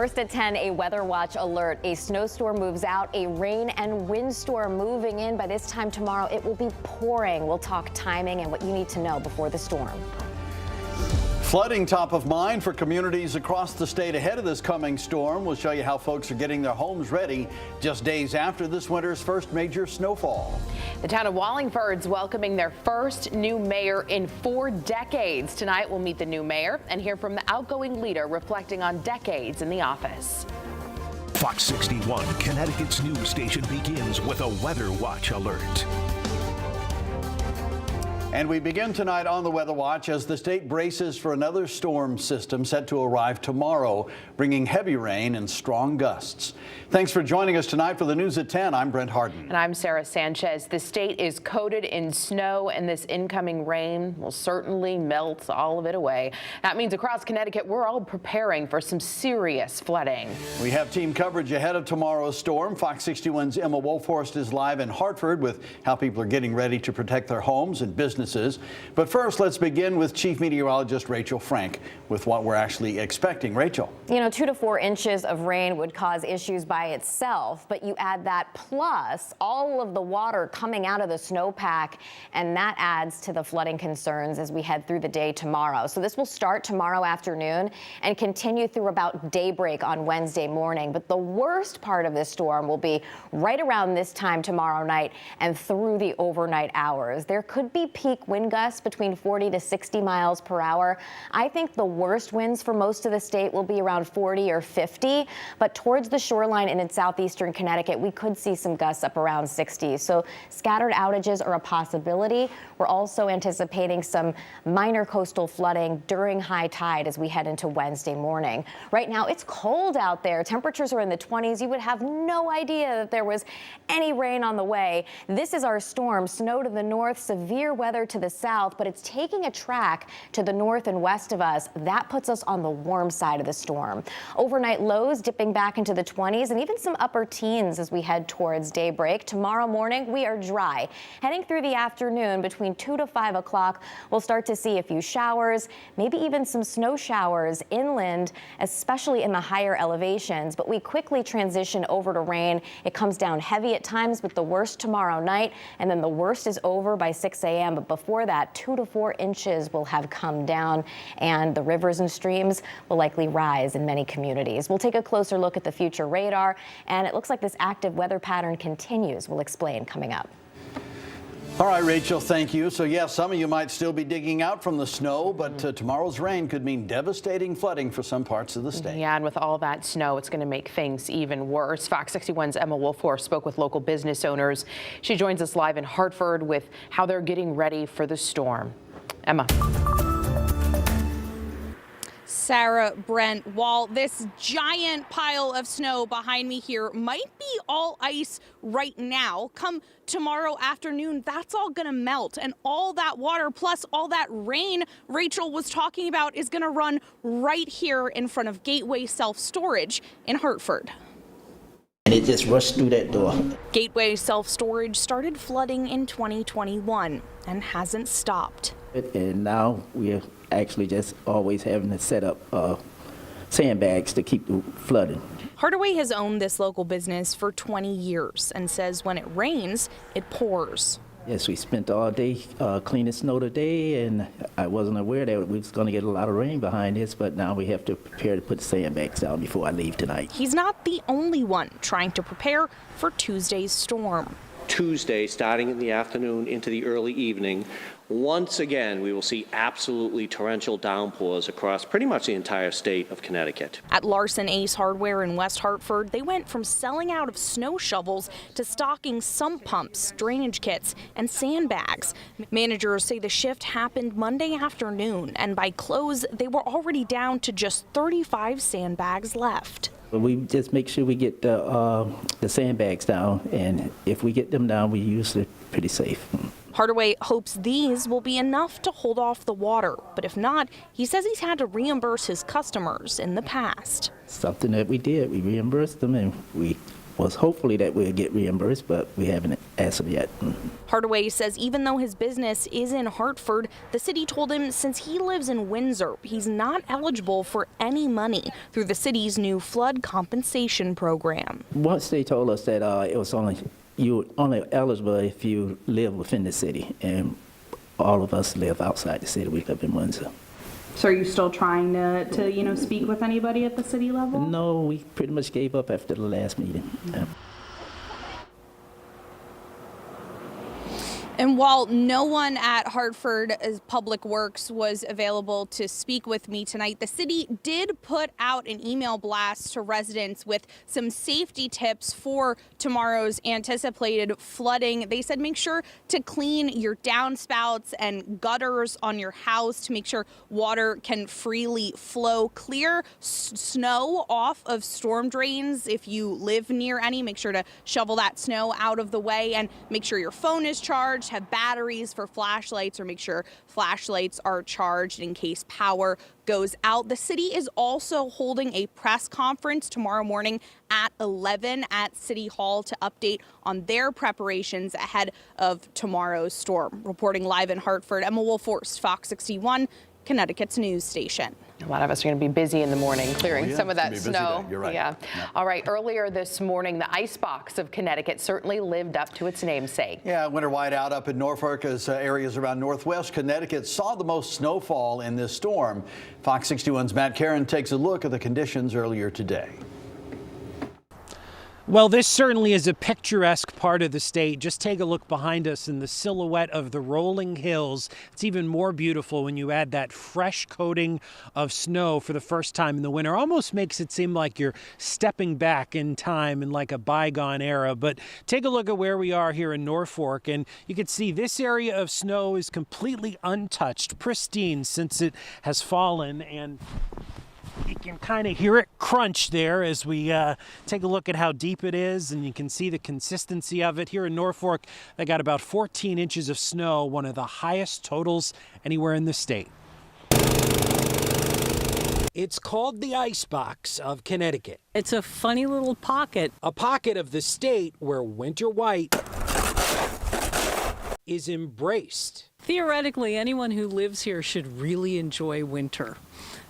First at 10, a weather watch alert. A snowstorm moves out, a rain and windstorm moving in. By this time tomorrow, it will be pouring. We'll talk timing and what you need to know before the storm. Flooding top of mind for communities across the state ahead of this coming storm. We'll show you how folks are getting their homes ready just days after this winter's first major snowfall. The town of Wallingford's welcoming their first new mayor in 4 decades. Tonight we'll meet the new mayor and hear from the outgoing leader reflecting on decades in the office. Fox 61, Connecticut's news station, begins with a weather watch alert. And we begin tonight on the Weather Watch as the state braces for another storm system set to arrive tomorrow, bringing heavy rain and strong gusts. Thanks for joining us tonight for the news at 10. I'm Brent Harden. And I'm Sarah Sanchez. The state is coated in snow, and this incoming rain will certainly melt all of it away. That means across Connecticut, we're all preparing for some serious flooding. We have team coverage ahead of tomorrow's storm. Fox 61's Emma Wolforst is live in Hartford with how people are getting ready to protect their homes and businesses. But first, let's begin with Chief Meteorologist Rachel Frank with what we're actually expecting. Rachel. 2 to 4 inches of rain would cause issues by itself, but you add that plus all of the water coming out of the snowpack, and that adds to the flooding concerns as we head through the day tomorrow. So this will start tomorrow afternoon and continue through about daybreak on Wednesday morning. But the worst part of this storm will be right around this time tomorrow night and through the overnight hours. There could be peak wind gusts between 40 to 60 miles per hour. I think the worst winds for most of the state will be around 40 or 50, but towards the shoreline and in southeastern Connecticut, we could see some gusts up around 60. So scattered outages are a possibility. We're also anticipating some minor coastal flooding during high tide as we head into Wednesday morning. Right now, it's cold out there. Temperatures are in the 20s. You would have no idea that there was any rain on the way. This is our storm. Snow to the north, severe weather to the south, but it's taking a track to the north and west of us. That puts us on the warm side of the storm. Overnight lows dipping back into the 20s and even some upper teens as we head towards daybreak. Tomorrow morning, we are dry. Heading through the afternoon between 2 to 5 o'clock, we'll start to see a few showers, maybe even some snow showers inland, especially in the higher elevations, but we quickly transition over to rain. It comes down heavy at times with the worst tomorrow night, and then the worst is over by 6 a.m. But before that, 2 to 4 inches will have come down, and the rivers and streams will likely rise in many communities. We'll take a closer look at the future radar, and it looks like this active weather pattern continues. We'll explain coming up. All right, Rachel, thank you. So, yes, some of you might still be digging out from the snow, but tomorrow's rain could mean devastating flooding for some parts of the state. Yeah, and with all that snow, it's going to make things even worse. Fox 61's Emma Wolforst spoke with local business owners. She joins us live in Hartford with how they're getting ready for the storm. Emma. Sarah, Brent, while this giant pile of snow behind me here might be all ice right now, come tomorrow afternoon, that's all going to melt, and all that water plus all that rain Rachel was talking about is going to run right here in front of Gateway Self-Storage in Hartford. And it just rushed through that door. Gateway Self-Storage started flooding in 2021 and hasn't stopped. And now we're actually just always having to set up sandbags to keep the flooding. Hardaway has owned this local business for 20 years and says when it rains, it pours. Yes, we spent all day cleaning snow today, and I wasn't aware that we was going to get a lot of rain behind this, but now we have to prepare to put the sandbags down before I leave tonight. He's not the only one trying to prepare for Tuesday's storm. Tuesday, starting in the afternoon into the early evening, once again, we will see absolutely torrential downpours across pretty much the entire state of Connecticut. At Larson Ace Hardware in West Hartford, they went from selling out of snow shovels to stocking sump pumps, drainage kits, and sandbags. Managers say the shift happened Monday afternoon, and by close, they were already down to just 35 sandbags left. We just make sure we get the sandbags down, and if we get them down, we're usually pretty safe. Hardaway hopes these will be enough to hold off the water, but if not, he says he's had to reimburse his customers in the past. Something that we did, we reimbursed them, and we was hopefully that we'll get reimbursed, but we haven't as of yet. Hardaway says even though his business is in Hartford, the city told him since he lives in Windsor, he's not eligible for any money through the city's new flood compensation program. Once they told us that it was you only eligible if you live within the city, and all of us live outside the city. We live in Windsor. So are you still trying to speak with anybody at the city level? No, we pretty much gave up after the last meeting. Yeah. And while no one at Hartford Public Works was available to speak with me tonight, the city did put out an email blast to residents with some safety tips for tomorrow's anticipated flooding. They said make sure to clean your downspouts and gutters on your house to make sure water can freely flow. Clear snow off of storm drains if you live near any. Make sure to shovel that snow out of the way, and make sure your phone is charged, have batteries for flashlights, or make sure flashlights are charged in case power goes out. The city is also holding a press conference tomorrow morning at 11 at City Hall to update on their preparations ahead of tomorrow's storm. Reporting live in Hartford, Emma Wolforst, Fox 61, Connecticut's news station. A lot of us are going to be busy in the morning clearing some of that snow. You're right. Yeah. All right. Earlier this morning, the icebox of Connecticut certainly lived up to its namesake. Yeah, winter whiteout up in Norfolk as areas around northwest Connecticut saw the most snowfall in this storm. Fox 61's Matt Caron takes a look at the conditions earlier today. Well, this certainly is a picturesque part of the state. Just take a look behind us in the silhouette of the rolling hills. It's even more beautiful when you add that fresh coating of snow for the first time in the winter. Almost makes it seem like you're stepping back in time in like a bygone era. But take a look at where we are here in Norfolk, and you can see this area of snow is completely untouched, pristine since it has fallen, and you can kind of hear it crunch there as we take a look at how deep it is, and you can see the consistency of it. Here in Norfolk, they got about 14 inches of snow, one of the highest totals anywhere in the state. It's called the icebox of Connecticut. It's a funny little pocket. A pocket of the state where winter white is embraced. Theoretically, anyone who lives here should really enjoy winter.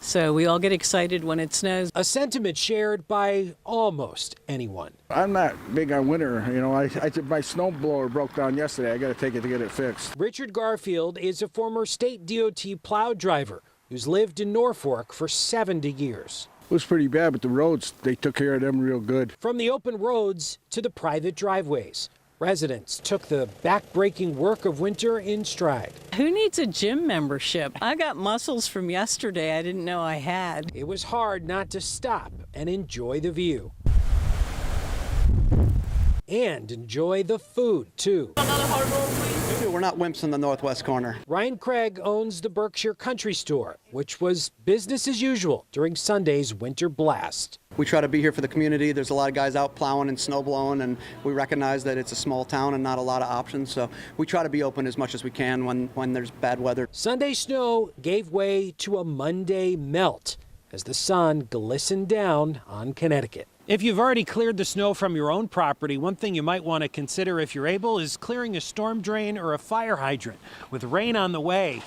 So we all get excited when it snows. A sentiment shared by almost anyone. I'm not big on winter. You know, my snowblower broke down yesterday. I got to take it to get it fixed. Richard Garfield is a former state DOT plow driver who's lived in Norfolk for 70 years. It was pretty bad, but the roads, they took care of them real good. From the open roads to the private driveways, residents took the back-breaking work of winter in stride. Who needs a gym membership? I got muscles from yesterday I didn't know I had. It was hard not to stop and enjoy the view. And enjoy the food, too. We're not wimps in the northwest corner. Ryan Craig owns the Berkshire Country Store, which was business as usual during Sunday's winter blast. We try to be here for the community. There's a lot of guys out plowing and snow blowing, and we recognize that it's a small town and not a lot of options. So we try to be open as much as we can when there's bad weather. Sunday snow gave way to a Monday melt as the sun glistened down on Connecticut. If you've already cleared the snow from your own property, one thing you might want to consider if you're able is clearing a storm drain or a fire hydrant. With rain on the way,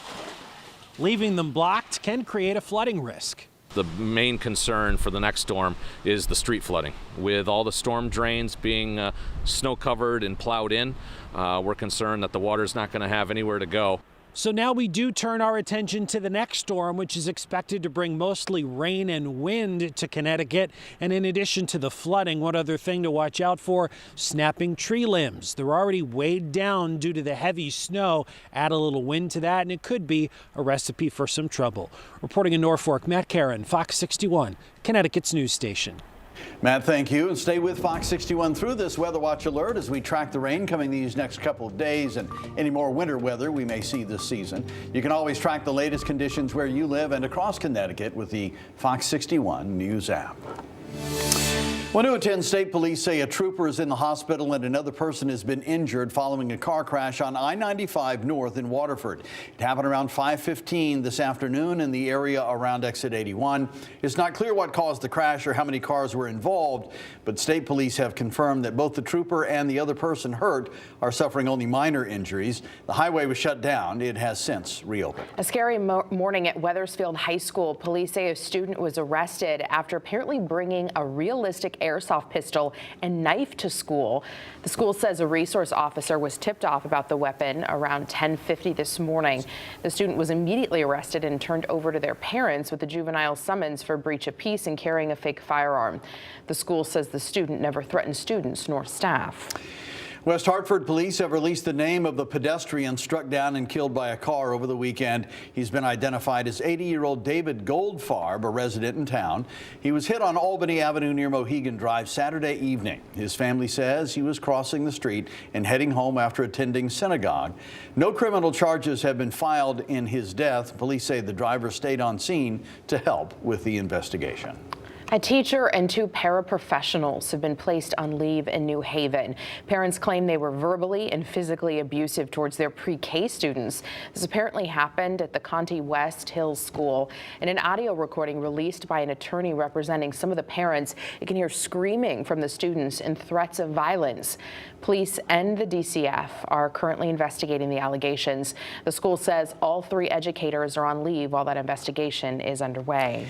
leaving them blocked can create a flooding risk. The main concern for the next storm is the street flooding. With all the storm drains being snow covered and plowed in, we're concerned that the water's not going to have anywhere to go. So now we do turn our attention to the next storm, which is expected to bring mostly rain and wind to Connecticut. And in addition to the flooding, one other thing to watch out for, snapping tree limbs. They're already weighed down due to the heavy snow. Add a little wind to that, and it could be a recipe for some trouble. Reporting in Norfolk, Matt Caron, Fox 61, Connecticut's news station. Matt, thank you. And stay with Fox 61 through this Weather Watch alert as we track the rain coming these next couple of days and any more winter weather we may see this season. You can always track the latest conditions where you live and across Connecticut with the Fox 61 News app. Well, new at 10 state police say a trooper is in the hospital and another person has been injured following a car crash on I-95 North in Waterford. It happened around 5:15 this afternoon in the area around exit 81. It's not clear what caused the crash or how many cars were involved, but state police have confirmed that both the trooper and the other person hurt are suffering only minor injuries. The highway was shut down. It has since reopened. A scary morning at Wethersfield High School. Police say a student was arrested after apparently bringing a realistic airsoft pistol and knife to school. The school says a resource officer was tipped off about the weapon around 10:50 this morning. The student was immediately arrested and turned over to their parents with a juvenile summons for breach of peace and carrying a fake firearm. The school says the student never threatened students nor staff. West Hartford police have released the name of the pedestrian struck down and killed by a car over the weekend. He's been identified as 80-year-old David Goldfarb, a resident in town. He was hit on Albany Avenue near Mohegan Drive Saturday evening. His family says he was crossing the street and heading home after attending synagogue. No criminal charges have been filed in his death. Police say the driver stayed on scene to help with the investigation. A teacher and 2 paraprofessionals have been placed on leave in New Haven. Parents claim they were verbally and physically abusive towards their pre-K students. This apparently happened at the Conti West Hills School. In an audio recording released by an attorney representing some of the parents, you can hear screaming from the students and threats of violence. Police and the DCF are currently investigating the allegations. The school says all 3 educators are on leave while that investigation is underway.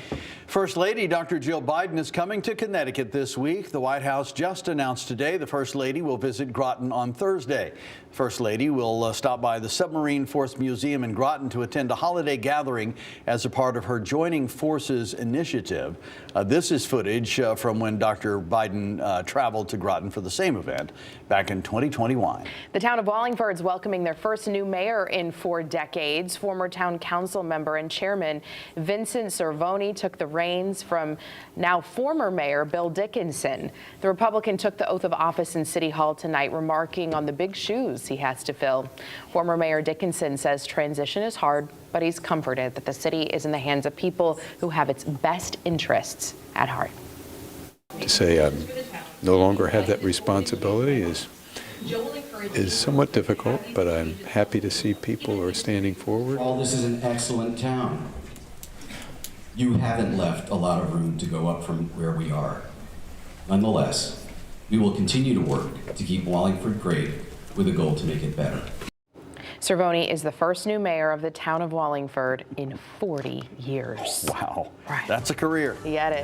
First Lady Dr. Jill Biden is coming to Connecticut this week. The White House just announced today the First Lady will visit Groton on Thursday. First Lady will stop by the Submarine Force Museum in Groton to attend a holiday gathering as a part of her Joining Forces initiative. This is footage from when Dr. Biden traveled to Groton for the same event back in 2021. The town of Wallingford is welcoming their first new mayor in 4 decades. Former town council member and chairman Vincent Cervoni took the reins from now former mayor Bill Dickinson. The Republican took the oath of office in City Hall tonight, remarking on the big shoes he has to fill. Former Mayor Dickinson says transition is hard, but he's comforted that the city is in the hands of people who have its best interests at heart. To say I no longer have that responsibility is somewhat difficult, but I'm happy to see people who are standing forward. All this is an excellent town. You haven't left a lot of room to go up from where we are. Nonetheless, we will continue to work to keep Wallingford great with a goal to make it better. Cervoni is the first new mayor of the town of Wallingford in 40 years. Wow, right. That's a career. He had it.